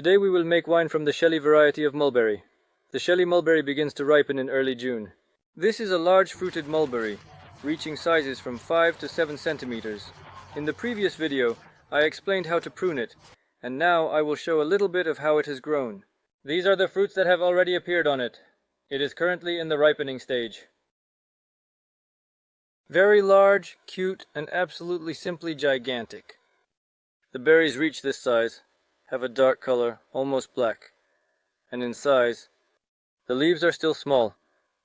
Today we will make wine from the Shelly variety of mulberry. The Shelly mulberry begins to ripen in early June. This is a large fruited mulberry, reaching sizes from 5 to 7 centimeters. In the previous video, I explained how to prune it, and now I will show a little bit of how it has grown. These are the fruits that have already appeared on it. It is currently in the ripening stage. Very large, cute, and absolutely simply gigantic. The berries reach this size, have a dark color, almost black, and in size. The leaves are still small,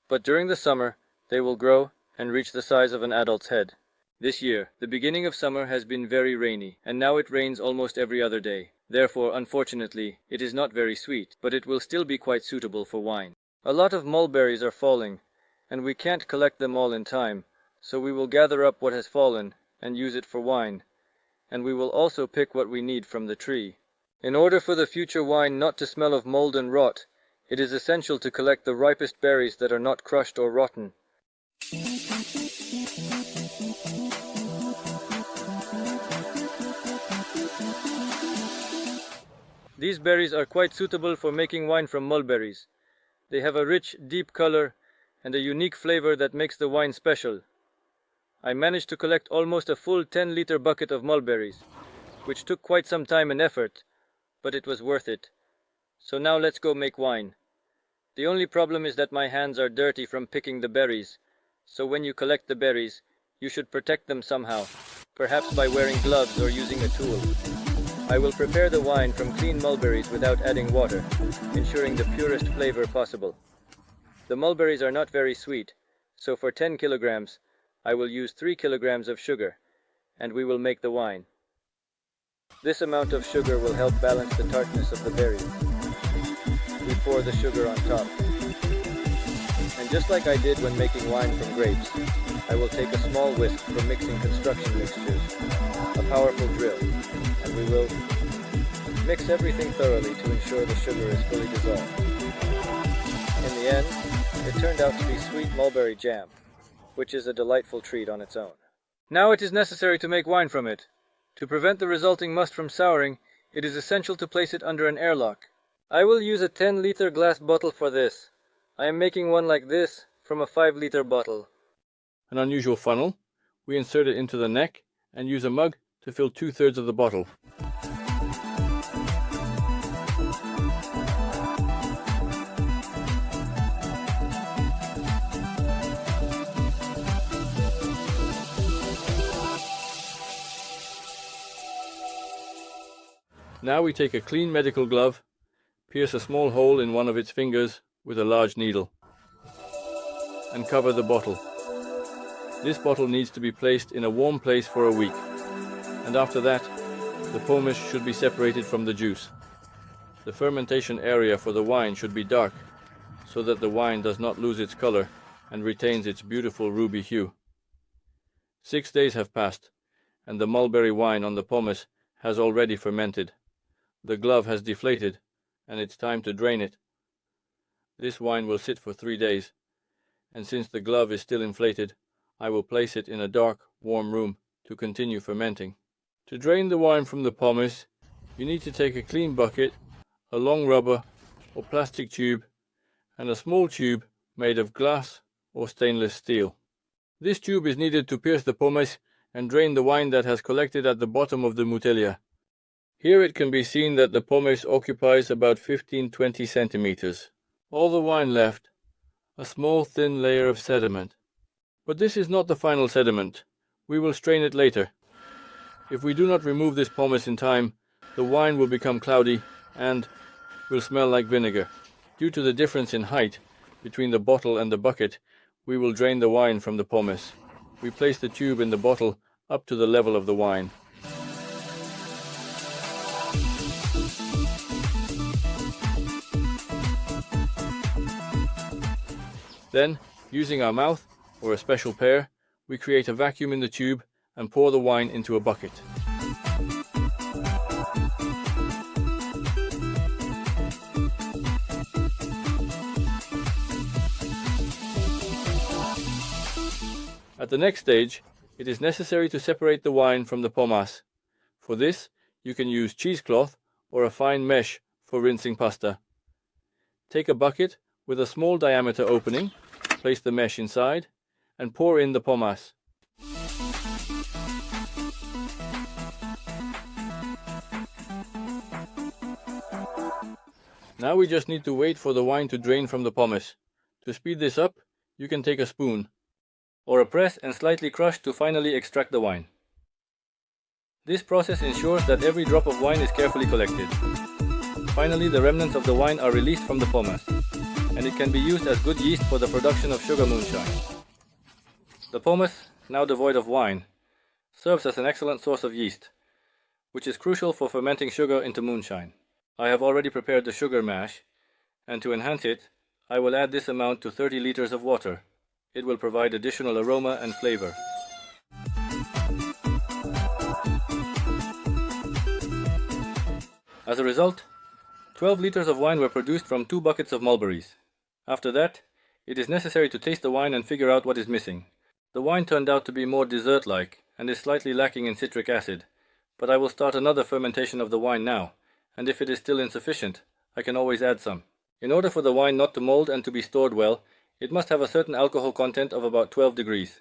but during the summer they will grow and reach the size of an adult's head. This year, the beginning of summer has been very rainy, and now it rains almost every other day. Therefore, unfortunately, it is not very sweet, but it will still be quite suitable for wine. A lot of mulberries are falling, and we can't collect them all in time, so we will gather up what has fallen and use it for wine, and we will also pick what we need from the tree. In order for the future wine not to smell of mold and rot, it is essential to collect the ripest berries that are not crushed or rotten. These berries are quite suitable for making wine from mulberries. They have a rich, deep color and a unique flavor that makes the wine special. I managed to collect almost a full 10-liter bucket of mulberries, which took quite some time and effort, but it was worth it. So now let's go make wine. The only problem is that my hands are dirty from picking the berries, so when you collect the berries, you should protect them somehow, perhaps by wearing gloves or using a tool. I will prepare the wine from clean mulberries without adding water, ensuring the purest flavor possible. The mulberries are not very sweet, so for 10 kilograms, I will use 3 kilograms of sugar, and we will make the wine. This amount of sugar will help balance the tartness of the berries. We pour the sugar on top. And just like I did when making wine from grapes, I will take a small whisk for mixing construction mixtures, a powerful drill, and we will mix everything thoroughly to ensure the sugar is fully dissolved. In the end, it turned out to be sweet mulberry jam, which is a delightful treat on its own. Now it is necessary to make wine from it. To prevent the resulting must from souring, it is essential to place it under an airlock. I will use a 10-liter glass bottle for this. I am making one like this from a 5-liter bottle. An unusual funnel. We insert it into the neck and use a mug to fill 2/3 of the bottle. Now we take a clean medical glove, pierce a small hole in one of its fingers with a large needle, and cover the bottle. This bottle needs to be placed in a warm place for a week, and after that, the pomace should be separated from the juice. The fermentation area for the wine should be dark, so that the wine does not lose its color and retains its beautiful ruby hue. 6 days have passed, and the mulberry wine on the pomace has already fermented. The glove has deflated, and it's time to drain it. This wine will sit for 3 days, and since the glove is still inflated, I will place it in a dark, warm room to continue fermenting. To drain the wine from the pomace, you need to take a clean bucket, a long rubber or plastic tube, and a small tube made of glass or stainless steel. This tube is needed to pierce the pomace and drain the wine that has collected at the bottom of the mutelia. Here it can be seen that the pomace occupies about 15-20 centimeters. All the wine left, a small thin layer of sediment. But this is not the final sediment. We will strain it later. If we do not remove this pomace in time, the wine will become cloudy and will smell like vinegar. Due to the difference in height between the bottle and the bucket, we will drain the wine from the pomace. We place the tube in the bottle up to the level of the wine. Then, using our mouth or a special pair, we create a vacuum in the tube and pour the wine into a bucket. At the next stage, it is necessary to separate the wine from the pomace. For this, you can use cheesecloth or a fine mesh for rinsing pasta. Take a bucket with a small diameter opening, place the mesh inside, and pour in the pomace. Now we just need to wait for the wine to drain from the pomace. To speed this up, you can take a spoon or a press and slightly crush to finally extract the wine. This process ensures that every drop of wine is carefully collected. Finally, the remnants of the wine are released from the pomace, and it can be used as good yeast for the production of sugar moonshine. The pomace, now devoid of wine, serves as an excellent source of yeast, which is crucial for fermenting sugar into moonshine. I have already prepared the sugar mash, and to enhance it, I will add this amount to 30 liters of water. It will provide additional aroma and flavor. As a result, 12 liters of wine were produced from 2 buckets of mulberries. After that, it is necessary to taste the wine and figure out what is missing. The wine turned out to be more dessert-like and is slightly lacking in citric acid, but I will start another fermentation of the wine now, and if it is still insufficient, I can always add some. In order for the wine not to mold and to be stored well, it must have a certain alcohol content of about 12 degrees.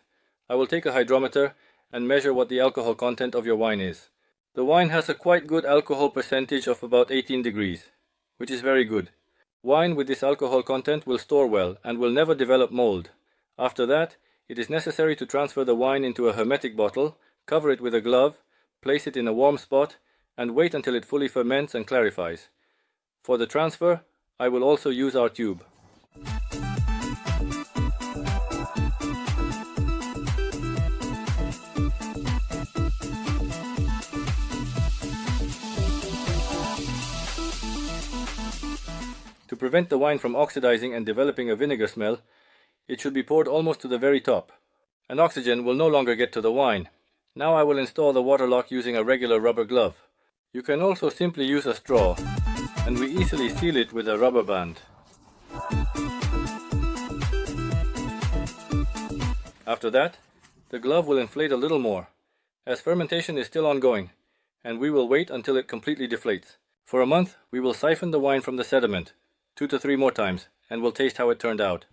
I will take a hydrometer and measure what the alcohol content of your wine is. The wine has a quite good alcohol percentage of about 18 degrees, which is very good. Wine with this alcohol content will store well and will never develop mold. After that, it is necessary to transfer the wine into a hermetic bottle, cover it with a glove, place it in a warm spot, and wait until it fully ferments and clarifies. For the transfer, I will also use our tube. To prevent the wine from oxidizing and developing a vinegar smell, it should be poured almost to the very top. And oxygen will no longer get to the wine. Now I will install the water lock using a regular rubber glove. You can also simply use a straw, and we easily seal it with a rubber band. After that, the glove will inflate a little more, as fermentation is still ongoing, and we will wait until it completely deflates. For a month, we will siphon the wine from the sediment, 2 to 3 more times, and we'll taste how it turned out.